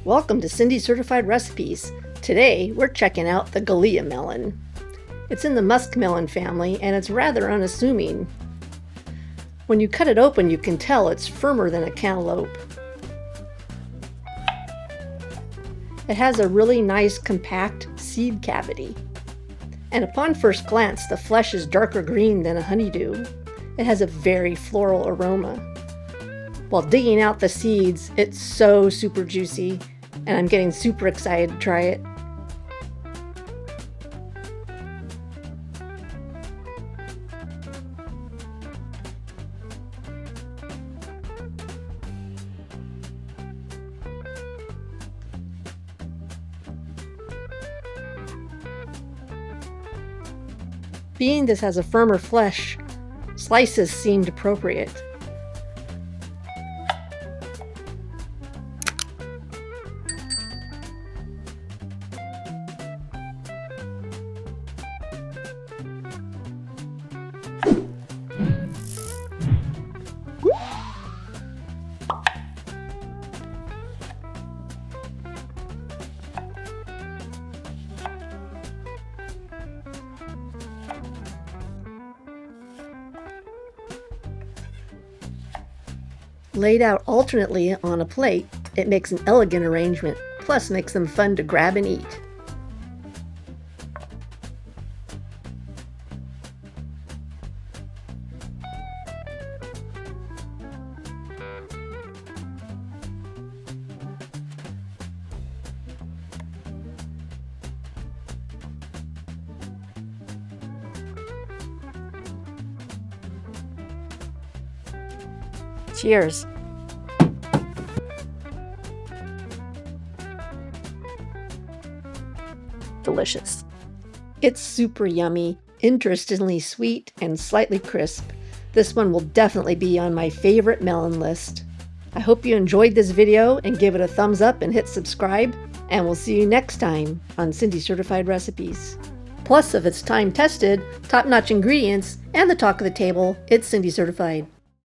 Welcome to Cindy Certified Recipes. Today we're checking out the Galia melon. It's in the muskmelon family and it's rather unassuming. When you cut it open you can tell it's firmer than a cantaloupe. It has a really nice compact seed cavity. And upon first glance the flesh is darker green than a honeydew. It has a very floral aroma. While digging out the seeds, it's so super juicy, and I'm getting super excited to try it. Being this has a firmer flesh, slices seemed appropriate. Laid out alternately on a plate, it makes an elegant arrangement, plus makes them fun to grab and eat. Cheers! Delicious. It's super yummy, interestingly sweet, and slightly crisp. This one will definitely be on my favorite melon list. I hope you enjoyed this video and give it a thumbs up and hit subscribe, and we'll see you next time on Cindy Certified Recipes. Plus, if it's time tested, top-notch ingredients, and the talk of the table, it's Cindy Certified.